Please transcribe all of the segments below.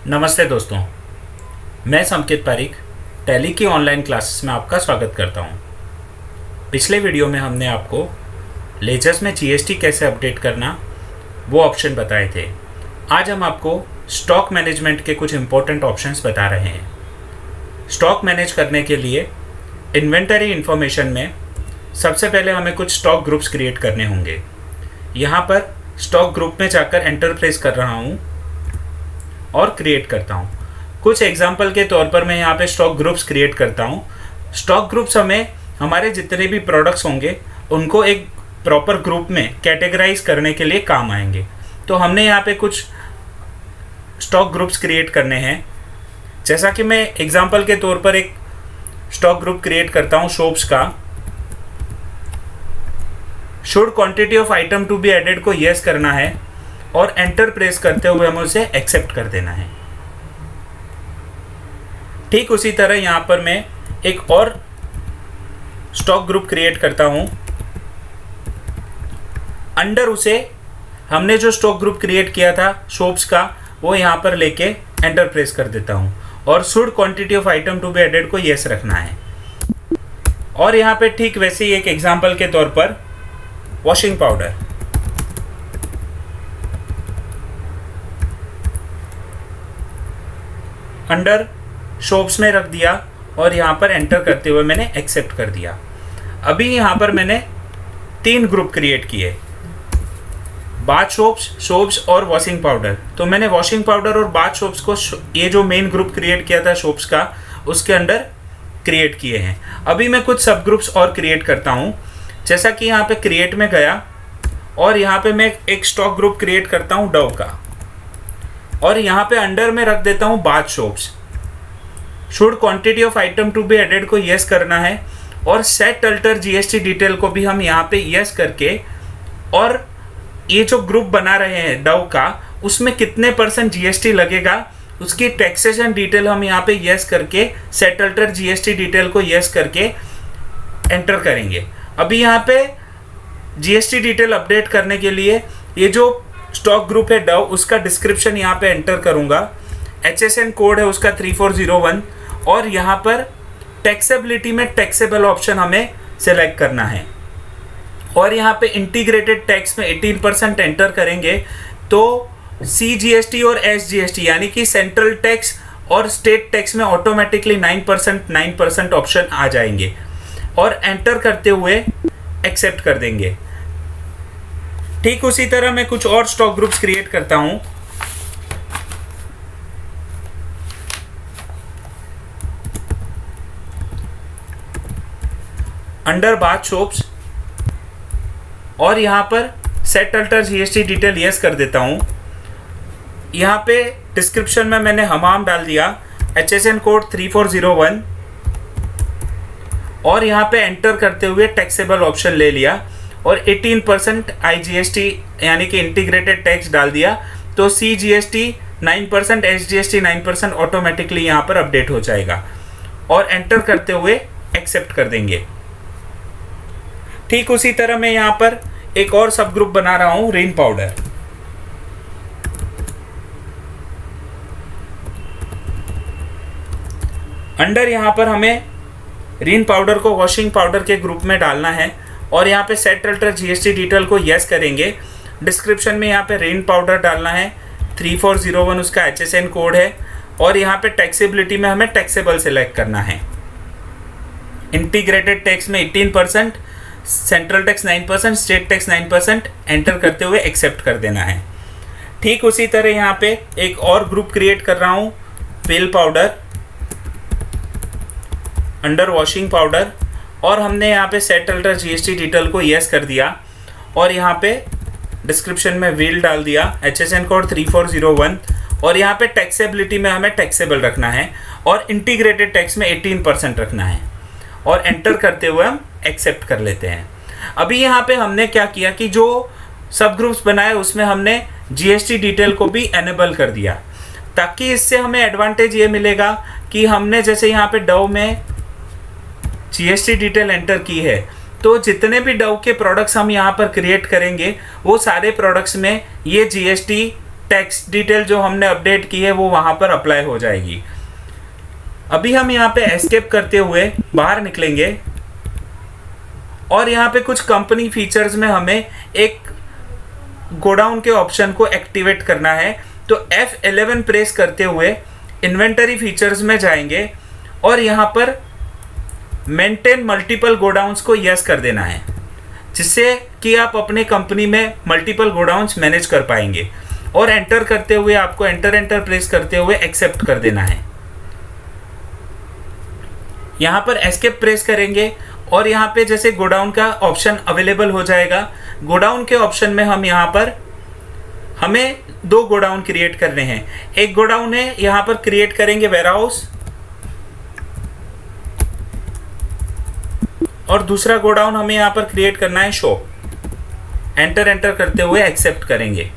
नमस्ते दोस्तों, मैं संकेत पारिक टैली की ऑनलाइन क्लासेस में आपका स्वागत करता हूं। पिछले वीडियो में हमने आपको लेजर्स में जीएसटी कैसे अपडेट करना वो ऑप्शन बताए थे। आज हम आपको स्टॉक मैनेजमेंट के कुछ इंपॉर्टेंट ऑप्शंस बता रहे हैं। स्टॉक मैनेज करने के लिए इन्वेंटरी इन्फॉर्मेशन में सबसे पहले हमें कुछ स्टॉक ग्रुप्स क्रिएट करने होंगे। यहाँ पर स्टॉक ग्रुप में जाकर एंटर प्रेस कर रहा हूँ और क्रिएट करता हूँ। कुछ एग्जांपल के तौर पर मैं यहाँ पे स्टॉक ग्रुप्स क्रिएट करता हूँ। स्टॉक ग्रुप्स हमें हमारे जितने भी प्रोडक्ट्स होंगे उनको एक प्रॉपर ग्रुप में कैटेगराइज करने के लिए काम आएंगे। तो हमने यहाँ पे कुछ स्टॉक ग्रुप्स क्रिएट करने हैं। जैसा कि मैं एग्जांपल के तौर पर एक स्टॉक ग्रुप क्रिएट करता हूँ सोप्स का। Should quantity of item to be added को यस करना है और एंटर प्रेस करते हुए हमें उसे एक्सेप्ट कर देना है। ठीक उसी तरह यहाँ पर मैं एक और स्टॉक ग्रुप क्रिएट करता हूँ। अंडर उसे हमने जो स्टॉक ग्रुप क्रिएट किया था सोप्स का वो यहाँ पर लेके एंटर प्रेस कर देता हूँ और should quantity of item to be added को यस रखना है। और यहाँ पे ठीक वैसे ही एक एग्जांपल के तौर पर वॉशिंग पाउडर, अंडर शॉप्स में रख दिया और यहाँ पर एंटर करते हुए मैंने एक्सेप्ट कर दिया। अभी यहाँ पर मैंने 3 ग्रुप क्रिएट किए, बाथ सोप्स और वॉशिंग पाउडर। तो मैंने वॉशिंग पाउडर और बाथ सोप्स को ये जो मेन ग्रुप क्रिएट किया था सोप्स का उसके अंडर क्रिएट किए हैं। अभी मैं कुछ सब ग्रुप्स और क्रिएट करता हूँ। जैसा कि यहाँ पे क्रिएट में गया और यहाँ पे मैं एक स्टॉक ग्रुप क्रिएट करता हूँ डव का और यहाँ पे अंडर में रख देता हूँ bath soaps. Should quantity of item to be added को यस करना है और सेट अल्टर जीएसटी डिटेल को भी हम यहाँ पे यस करके, और ये जो ग्रुप बना रहे हैं डव का उसमें कितने % जीएसटी लगेगा उसकी टैक्सेशन डिटेल हम यहाँ पे यस करके सेट अल्टर जीएसटी डिटेल को यस करके एंटर करेंगे। अभी यहाँ पे जीएसटी डिटेल अपडेट करने के लिए ये जो स्टॉक ग्रुप है डव उसका डिस्क्रिप्शन यहाँ पे एंटर करूँगा। HSN कोड है उसका 3401 और यहाँ पर टैक्सेबिलिटी में टैक्सेबल ऑप्शन हमें सेलेक्ट करना है और यहाँ पे इंटीग्रेटेड टैक्स में 18% एंटर करेंगे तो CGST और SGST यानी कि सेंट्रल टैक्स और स्टेट टैक्स में ऑटोमेटिकली 9% ऑप्शन आ जाएंगे और एंटर करते हुए एक्सेप्ट कर देंगे। ठीक उसी तरह मैं कुछ और स्टॉक ग्रुप्स क्रिएट करता हूं। अंडर बाथ सोप्स और यहां पर set alter GST detail yes कर देता हूं। यहां पे डिस्क्रिप्शन में मैंने हमाम डाल दिया, HSN कोड 3401 और यहां पे एंटर करते हुए टैक्सेबल ऑप्शन ले लिया और 18% IGST यानी कि इंटीग्रेटेड टैक्स डाल दिया तो CGST 9%, SGST 9% ऑटोमेटिकली यहाँ पर अपडेट हो जाएगा और एंटर करते हुए एक्सेप्ट कर देंगे। ठीक उसी तरह मैं यहाँ पर एक और सब ग्रुप बना रहा हूँ रेन पाउडर। अंडर यहाँ पर हमें रेन पाउडर को वॉशिंग पाउडर के ग्रुप में डालना है और यहाँ पे सेट अल्टर जीएसटी डिटेल को यस करेंगे। डिस्क्रिप्शन में यहाँ पे रेन पाउडर डालना है, 3401 उसका HSN कोड है और यहाँ पे टैक्सेबिलिटी में हमें टैक्सेबल सेलेक्ट करना है। इंटीग्रेटेड टैक्स में 18%, central tax 9%, state tax 9% enter करते हुए एक्सेप्ट कर देना है। ठीक उसी तरह यहाँ पे एक और ग्रुप क्रिएट कर रहा हूँ wheel powder under washing powder और हमने यहाँ पे सेट अल्टर जीएसटी डिटेल को यस कर दिया और यहाँ पे डिस्क्रिप्शन में व्हील डाल दिया, HSN कोड 3401 और यहाँ पे टैक्सेबिलिटी में हमें टैक्सेबल रखना है और इंटीग्रेटेड टैक्स में 18% रखना है और एंटर करते हुए हम एक्सेप्ट कर लेते हैं। अभी यहाँ पे हमने क्या किया कि जो सब ग्रुप्स बनाए उसमें हमने जीएसटी डिटेल को भी एनेबल कर दिया ताकि इससे हमें एडवांटेज ये मिलेगा कि हमने जैसे यहाँ पे डव में जीएसटी डिटेल एंटर की है तो जितने भी डव के प्रोडक्ट्स हम यहाँ पर क्रिएट करेंगे वो सारे प्रोडक्ट्स में ये जीएसटी टैक्स डिटेल जो हमने अपडेट की है वो वहाँ पर अप्लाई हो जाएगी। अभी हम यहाँ पे एस्केप करते हुए बाहर निकलेंगे और यहाँ पे कुछ कंपनी फीचर्स में हमें एक गोडाउन के ऑप्शन को एक्टिवेट करना है। तो F11 प्रेस करते हुए इन्वेंटरी फीचर्स में जाएंगे और यहाँ पर मेंटेन मल्टीपल गोडाउन्स को यस कर देना है, जिससे कि आप अपने कंपनी में मल्टीपल गोडाउन्स मैनेज कर पाएंगे। और एंटर करते हुए आपको एंटर प्रेस करते हुए एक्सेप्ट कर देना है। यहाँ पर एस्केप प्रेस करेंगे और यहाँ पे जैसे गोडाउन का ऑप्शन अवेलेबल हो जाएगा। गोडाउन के ऑप्शन में हम यहाँ पर हमें 2 गोडाउन क्रिएट करने हैं। एक गोडाउन है यहाँ पर क्रिएट करेंगे वेयरहाउस, और दूसरा गोडाउन हमें यहाँ पर क्रिएट करना है शॉप। एंटर करते हुए एक्सेप्ट करेंगे।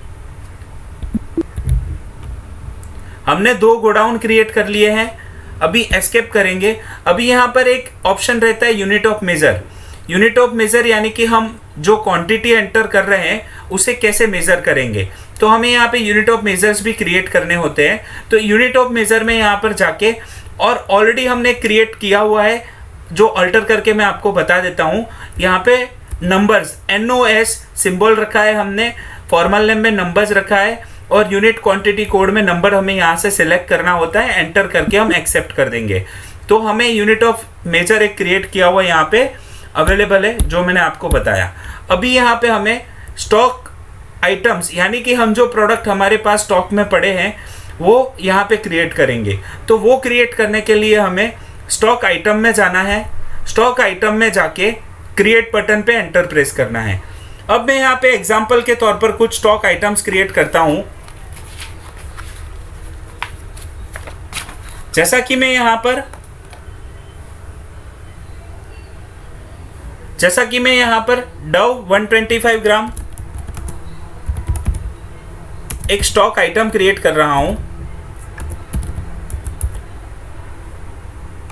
हमने 2 गोडाउन क्रिएट कर लिए हैं। अभी एस्केप करेंगे। अभी यहाँ पर एक ऑप्शन रहता है unit of measure. Unit of measure यानी कि हम जो क्वांटिटी एंटर कर रहे हैं उसे कैसे मेजर करेंगे, तो हमें यहाँ पे यूनिट ऑफ मेजर्स भी क्रिएट करने होते हैं। तो यूनिट ऑफ मेजर में यहाँ पर जाके, और ऑलरेडी हमने क्रिएट किया हुआ है जो अल्टर करके मैं आपको बता देता हूँ। यहाँ पे नंबर्स NOS सिंबल रखा है हमने, फॉर्मल नेम में नंबर्स रखा है, और यूनिट क्वांटिटी कोड में नंबर हमें यहाँ से सिलेक्ट करना होता है। एंटर करके हम एक्सेप्ट कर देंगे। तो हमें यूनिट ऑफ मेजर एक क्रिएट किया हुआ यहाँ पे अवेलेबल है, जो मैंने आपको बताया। अभी यहाँ पे हमें स्टॉक आइटम्स यानी कि हम जो प्रोडक्ट हमारे पास स्टॉक में पड़े हैं वो यहाँ पे क्रिएट करेंगे। तो वो क्रिएट करने के लिए हमें स्टॉक आइटम में जाना है। स्टॉक आइटम में जाके क्रिएट बटन पे एंटर प्रेस करना है। अब मैं यहाँ पे एग्जांपल के तौर पर कुछ स्टॉक आइटम्स क्रिएट करता हूँ। जैसा कि मैं यहाँ पर डव 125 ग्राम एक स्टॉक आइटम क्रिएट कर रहा हूं।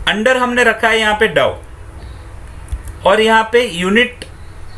अंडर हमने रखा है यहाँ पे डव, और यहाँ पे यूनिट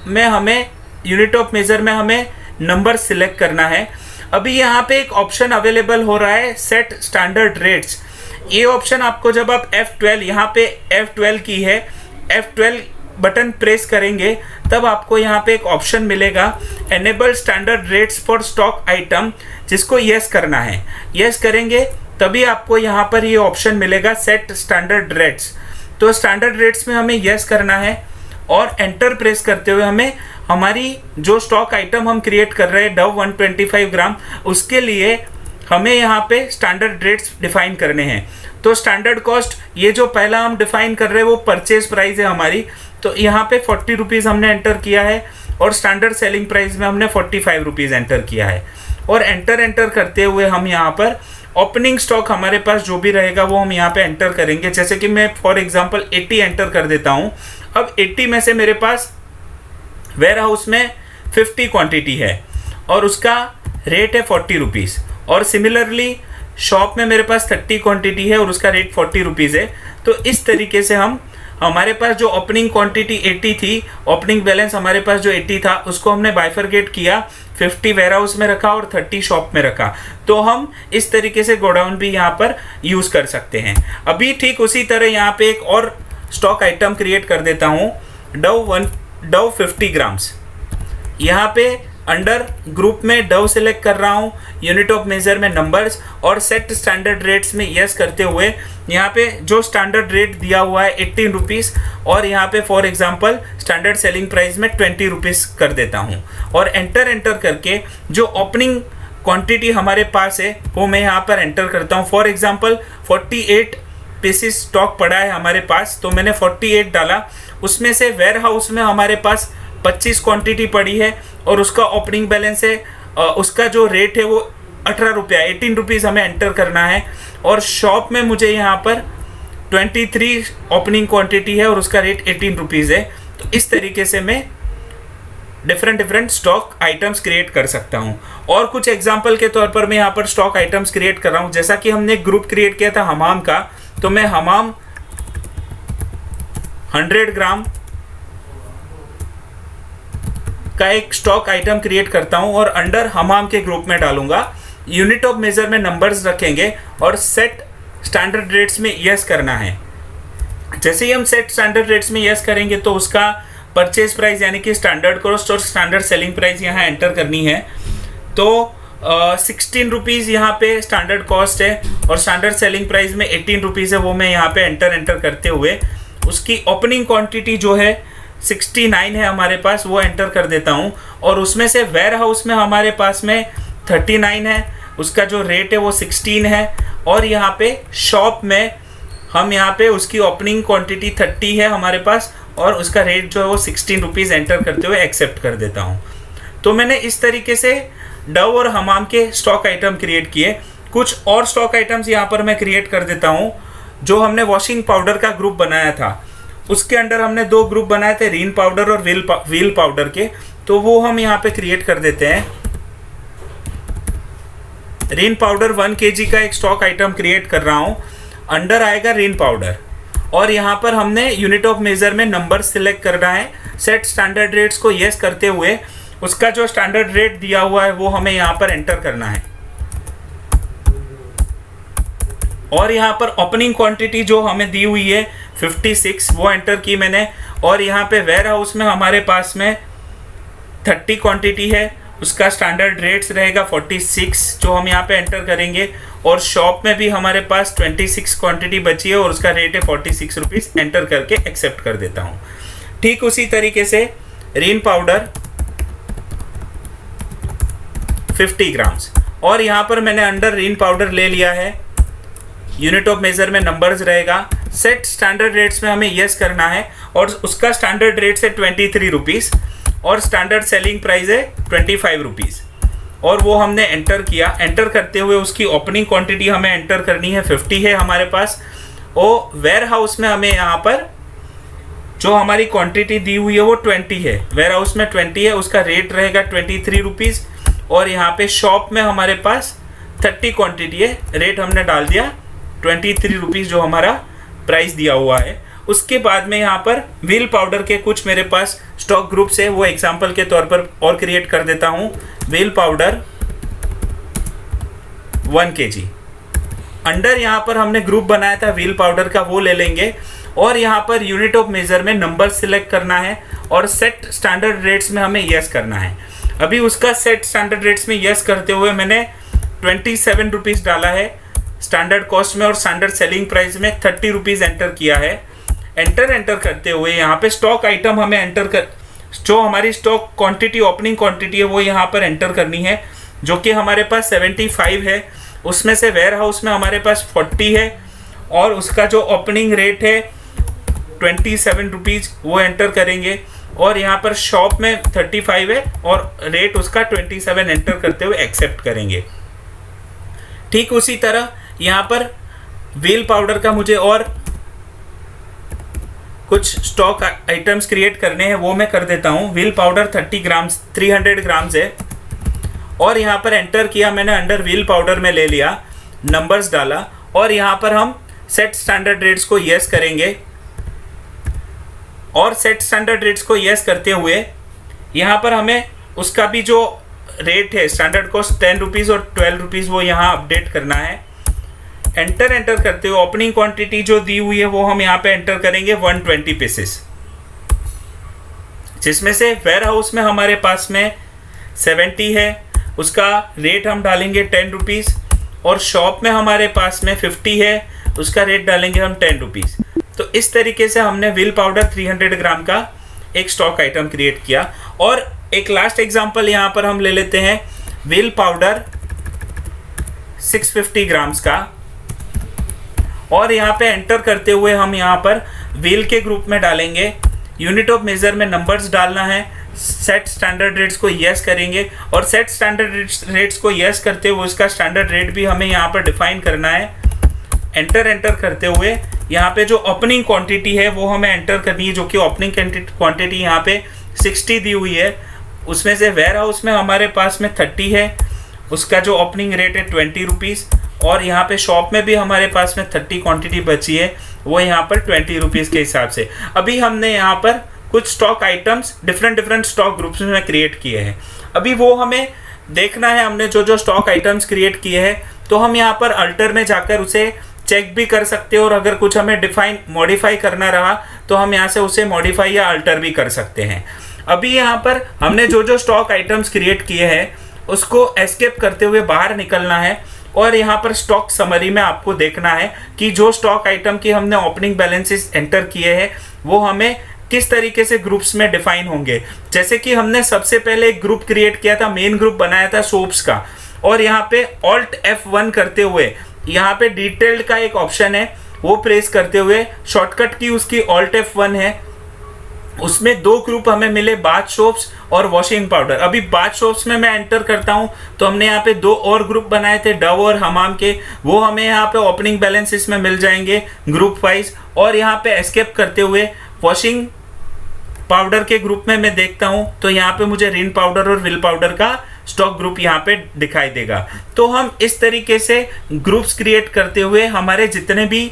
में हमें यूनिट ऑफ मेजर में हमें नंबर सिलेक्ट करना है। अभी यहाँ पे एक ऑप्शन अवेलेबल हो रहा है सेट स्टैंडर्ड रेट्स। ये ऑप्शन आपको जब आप F12 यहाँ पे F12 की है, F12 बटन प्रेस करेंगे तब आपको यहाँ पे एक ऑप्शन मिलेगा enable standard rates for stock item, जिसको यस करना है। यस करेंगे तभी आपको यहाँ पर ये ऑप्शन मिलेगा सेट स्टैंडर्ड रेट्स। तो स्टैंडर्ड रेट्स में हमें यस करना है और एंटर प्रेस करते हुए हमें हमारी जो स्टॉक आइटम हम क्रिएट कर रहे हैं डव 125 ग्राम, उसके लिए हमें यहाँ पे स्टैंडर्ड रेट्स डिफाइन करने हैं। तो स्टैंडर्ड कॉस्ट ये जो पहला हम डिफाइन कर रहे हैं वो परचेज प्राइस है हमारी, तो यहाँ पे 40 रुपीज़ हमने एंटर किया है, और स्टैंडर्ड सेलिंग प्राइस में हमने 45 रुपीज़ एंटर किया है। और एंटर करते हुए हम यहाँ पर ओपनिंग स्टॉक हमारे पास जो भी रहेगा वो हम यहाँ पे एंटर करेंगे। जैसे कि मैं फॉर एग्जांपल 80 एंटर कर देता हूँ। अब 80 में से मेरे पास वेयर हाउस में 50 क्वांटिटी है और उसका रेट है 40 रुपीज़, और सिमिलरली शॉप में मेरे पास 30 क्वांटिटी है और उसका रेट 40 रुपीज़ है। तो इस तरीके से हमारे पास जो ओपनिंग क्वांटिटी 80 थी, ओपनिंग बैलेंस हमारे पास जो 80 था, उसको हमने बाइफरकेट किया, 50 वेयर हाउस में रखा और 30 शॉप में रखा। तो हम इस तरीके से गोडाउन भी यहाँ पर यूज़ कर सकते हैं। अभी ठीक उसी तरह यहाँ पे एक और स्टॉक आइटम क्रिएट कर देता हूँ, डव 50 ग्राम्स। यहाँ पे अंडर ग्रुप में डव सेलेक्ट कर रहा हूँ, यूनिट ऑफ मेजर में नंबर्स, और सेट स्टैंडर्ड रेट्स में यस करते हुए यहाँ पे जो स्टैंडर्ड रेट दिया हुआ है 18 रुपीज़, और यहाँ पे for example standard selling price में 20 रुपीज़ कर देता हूँ। और एंटर करके जो ओपनिंग क्वांटिटी हमारे पास है वो मैं यहाँ पर एंटर करता हूँ। फॉर एग्जांपल 48 पीसेस स्टॉक पड़ा है हमारे पास, तो मैंने 48 डाला। उसमें से वेयर हाउस में हमारे पास 25 क्वांटिटी पड़ी है और उसका ओपनिंग बैलेंस है, उसका जो रेट है वो 18 रुपया, 18 रुपीज़ हमें एंटर करना है। और शॉप में मुझे यहाँ पर 23 ओपनिंग क्वांटिटी है और उसका रेट 18 रुपीज़ है। तो इस तरीके से मैं डिफरेंट स्टॉक आइटम्स क्रिएट कर सकता हूँ। और कुछ एग्जांपल के तौर पर मैं यहाँ पर स्टॉक आइटम्स क्रिएट कर रहा हूँ। जैसा कि हमने एक ग्रुप क्रिएट किया था हमाम का, तो मैं हमाम 100 ग्राम का एक स्टॉक आइटम क्रिएट करता हूं और अंडर हमाम के ग्रुप में डालूंगा। यूनिट ऑफ मेजर में नंबर्स रखेंगे और सेट स्टैंडर्ड रेट्स में यस करना है। जैसे ही हम सेट स्टैंडर्ड रेट्स में यस करेंगे तो उसका परचेज प्राइस यानी कि स्टैंडर्ड कॉस्ट और स्टैंडर्ड सेलिंग प्राइस यहाँ एंटर करनी है। तो 16 रुपीज़ यहाँ पे स्टैंडर्ड कॉस्ट है और स्टैंडर्ड सेलिंग प्राइस में 18 रुपीज़ है, वो मैं यहाँ पे एंटर करते हुए उसकी ओपनिंग क्वांटिटी जो है 69 है हमारे पास, वो एंटर कर देता हूँ। और उसमें से वेयर हाउस में हमारे पास में 39 है, उसका जो रेट है वो 16 है। और यहाँ पे शॉप में हम यहाँ पे उसकी ओपनिंग क्वांटिटी 30 है हमारे पास और उसका रेट जो है वो 16 रुपीज़ एंटर करते हुए एक्सेप्ट कर देता हूँ। तो मैंने इस तरीके से डव और हमाम के स्टॉक आइटम क्रिएट किए। कुछ और स्टॉक आइटम्स यहाँ पर मैं क्रिएट कर देता हूँ। जो हमने वॉशिंग पाउडर का ग्रुप बनाया था उसके अंडर हमने 2 ग्रुप बनाए थे, रिन पाउडर और व्हील पाउडर के, तो वो हम यहाँ पे क्रिएट कर देते हैं। रिन पाउडर 1 kg का एक स्टॉक आइटम क्रिएट कर रहा हूँ, अंडर आएगा रिन पाउडर। और यहाँ पर हमने यूनिट ऑफ मेजर में नंबर सिलेक्ट करना है, सेट स्टैंडर्ड रेट्स को यस करते हुए उसका जो स्टैंडर्ड रेट दिया हुआ है वो हमें यहाँ पर एंटर करना है। और यहाँ पर ओपनिंग क्वांटिटी जो हमें दी हुई है 56 वो एंटर की मैंने। और यहाँ पे वेयर हाउस में हमारे पास में 30 क्वांटिटी है, उसका स्टैंडर्ड रेट्स रहेगा 46 जो हम यहाँ पे एंटर करेंगे। और शॉप में भी हमारे पास 26 क्वांटिटी बची है और उसका रेट है 46 रुपीज़, एंटर करके एक्सेप्ट कर देता हूँ। ठीक उसी तरीके से रिन पाउडर 50 ग्राम्स, और यहाँ पर मैंने अंडर रिन पाउडर ले लिया है, यूनिट ऑफ मेजर में नंबर्स रहेगा, सेट स्टैंडर्ड रेट्स में हमें यस करना है और उसका स्टैंडर्ड रेट्स है 23 रुपीज़ और स्टैंडर्ड सेलिंग प्राइस है 25 रुपीज़। और वो हमने एंटर किया। एंटर करते हुए उसकी ओपनिंग क्वांटिटी हमें एंटर करनी है, 50 है हमारे पास। और वेयर हाउस में हमें यहाँ पर जो हमारी क्वांटिटी दी हुई है वो 20 है, वेयर हाउस में 20 है, उसका रेट रहेगा 23 रुपीज़। और यहाँ पे शॉप में हमारे पास 30 क्वांटिटी है, रेट हमने डाल दिया 23 रुपीज़ जो हमारा प्राइस दिया हुआ है। उसके बाद में यहाँ पर व्हील पाउडर के कुछ मेरे पास स्टॉक ग्रुप्स है, वो एग्जांपल के तौर पर और क्रिएट कर देता हूँ। व्हील पाउडर 1 kg, अंडर यहाँ पर हमने ग्रुप बनाया था व्हील पाउडर का, वो ले लेंगे। और यहाँ पर यूनिट ऑफ मेजर में नंबर सिलेक्ट करना है और सेट स्टैंडर्ड रेट्स में हमें यस करना है। अभी उसका सेट स्टैंडर्ड रेट्स में यस करते हुए मैंने 27 रुपीज़ डाला है स्टैंडर्ड कॉस्ट में और स्टैंडर्ड सेलिंग प्राइस में 30 रुपीज़ एंटर किया है। एंटर करते हुए यहाँ पे स्टॉक आइटम हमें एंटर कर, जो हमारी स्टॉक क्वांटिटी ओपनिंग क्वांटिटी है वो यहाँ पर एंटर करनी है, जो कि हमारे पास 75 है। उसमें से वेयर हाउस में हमारे पास 40 है और उसका जो ओपनिंग रेट है 27 रुपीज़, वो एंटर करेंगे। और यहाँ पर शॉप में 35 है और रेट उसका 27 एंटर करते हुए एक्सेप्ट करेंगे। ठीक उसी तरह यहाँ पर व्हील पाउडर का मुझे और कुछ स्टॉक आइटम्स क्रिएट करने हैं, वो मैं कर देता हूँ। व्हील पाउडर 300 ग्राम्स है और यहाँ पर एंटर किया मैंने, अंडर व्हील पाउडर में ले लिया, नंबर्स डाला और यहाँ पर हम सेट स्टैंडर्ड रेट्स को यस करेंगे। और सेट स्टैंडर्ड रेट्स को यस करते हुए यहाँ पर हमें उसका भी जो रेट है स्टैंडर्ड कॉस्ट 10 रुपीज़ और 12 रुपीज़ वो यहाँ अपडेट करना है। एंटर करते हुए ओपनिंग क्वांटिटी जो दी हुई है वो हम यहाँ पे एंटर करेंगे 120 पीसेस, जिसमें से वेयर हाउस में हमारे पास में 70 है, उसका रेट हम डालेंगे 10 रुपीज़। और शॉप में हमारे पास में 50 है, उसका रेट डालेंगे हम 10 रुपीज़। तो इस तरीके से हमने व्हील पाउडर 300 ग्राम का एक स्टॉक आइटम क्रिएट किया। और एक लास्ट एग्जांपल यहाँ पर हम ले लेते हैं व्हील पाउडर 650 ग्राम्स का। और यहाँ पे एंटर करते हुए हम यहाँ पर व्हील के ग्रुप में डालेंगे, यूनिट ऑफ मेजर में नंबर्स डालना है, सेट स्टैंडर्ड रेट्स को यस करेंगे और सेट स्टैंडर्ड रेट्स को यस करते हुए उसका स्टैंडर्ड रेट भी हमें यहाँ पर डिफाइन करना है। एंटर करते हुए यहाँ पे जो ओपनिंग क्वांटिटी है वो हमें एंटर करनी है, जो कि ओपनिंग क्वांटिटी यहाँ पे 60 दी हुई है। उसमें से वेयर हाउस में हमारे पास में 30 है, उसका जो ओपनिंग रेट है 20 रुपीज़। और यहाँ पे शॉप में भी हमारे पास में 30 क्वांटिटी बची है, वो यहाँ पर 20 रुपीज़ के हिसाब से। अभी हमने यहाँ पर कुछ stock items different stock groups में क्रिएट किए हैं। अभी वो हमें देखना है हमने जो जो स्टॉक आइटम्स क्रिएट किए हैं, तो हम यहाँ पर अल्टर में जाकर उसे चेक भी कर सकते हैं, और अगर कुछ हमें मॉडिफाई करना रहा तो हम यहाँ से उसे मॉडिफाई या अल्टर भी कर सकते हैं। अभी यहाँ पर हमने जो जो स्टॉक आइटम्स क्रिएट किए हैं उसको एस्केप करते हुए बाहर निकलना है, और यहाँ पर स्टॉक समरी में आपको देखना है कि जो स्टॉक आइटम की हमने ओपनिंग बैलेंसेस एंटर किए हैं वो हमें किस तरीके से ग्रुप्स में डिफाइन होंगे। जैसे कि हमने सबसे पहले एक ग्रुप क्रिएट किया था, मेन ग्रुप बनाया था सोप्स का, और यहाँ पे Alt F1 करते हुए यहाँ पे डिटेल्ड का एक ऑप्शन है वो प्रेस करते हुए शॉर्टकट की उसकी Alt F1 है, उसमें दो ग्रुप हमें मिले, बाथ सोप्स और वॉशिंग पाउडर। अभी बाथ सोप्स में मैं एंटर करता हूं तो हमने यहाँ पे दो और ग्रुप बनाए थे डव और हमाम के, वो हमें यहाँ पे ओपनिंग बैलेंस इसमें मिल जाएंगे ग्रुप वाइज। और यहाँ पे एस्केप करते हुए वॉशिंग पाउडर के ग्रुप में मैं देखता हूं तो यहाँ पे मुझे रिन पाउडर और विल पाउडर का स्टॉक ग्रुप यहाँ पे दिखाई देगा। तो हम इस तरीके से ग्रुप्स क्रिएट करते हुए हमारे जितने भी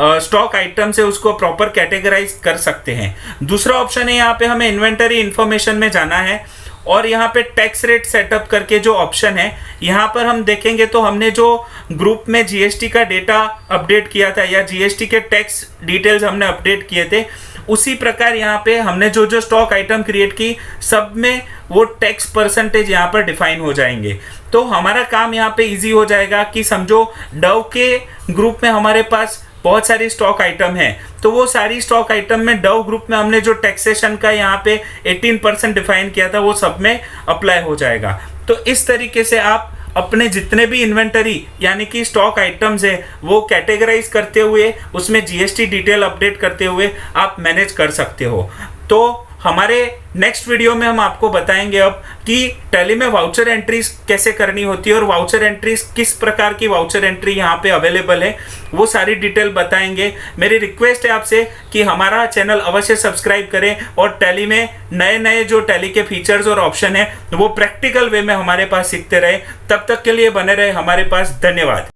स्टॉक आइटम्स है उसको प्रॉपर कैटेगराइज कर सकते हैं। दूसरा ऑप्शन है यहाँ पे हमें इन्वेंटरी इंफॉर्मेशन में जाना है, और यहाँ पे टैक्स रेट सेटअप करके जो ऑप्शन है यहाँ पर हम देखेंगे तो हमने जो ग्रुप में जीएसटी का डेटा अपडेट किया था या जीएसटी के टैक्स डिटेल्स हमने अपडेट किए थे, उसी प्रकार यहाँ पे हमने जो जो स्टॉक आइटम क्रिएट की सब में वो टैक्स परसेंटेज यहाँ पर डिफाइन हो जाएंगे। तो हमारा काम यहाँ पे इजी हो जाएगा कि समझो डव के ग्रुप में हमारे पास बहुत सारी स्टॉक आइटम है, तो वो सारी स्टॉक आइटम में डव ग्रुप में हमने जो टैक्सेशन का यहाँ पे 18% डिफाइन किया था वो सब में अप्लाई हो जाएगा। तो इस तरीके से आप अपने जितने भी इन्वेंटरी यानी कि स्टॉक आइटम्स है वो कैटेगराइज करते हुए उसमें जीएसटी डिटेल अपडेट करते हुए आप मैनेज कर सकते हो। तो हमारे नेक्स्ट वीडियो में हम आपको बताएंगे अब कि टैली में वाउचर एंट्रीज कैसे करनी होती है, और वाउचर एंट्रीज किस प्रकार की वाउचर एंट्री यहाँ पे अवेलेबल है वो सारी डिटेल बताएंगे। मेरी रिक्वेस्ट है आपसे कि हमारा चैनल अवश्य सब्सक्राइब करें, और टैली में नए नए जो टैली के फीचर्स और ऑप्शन है वो प्रैक्टिकल वे में हमारे पास सीखते रहे। तब तक के लिए बने रहे हमारे पास। धन्यवाद।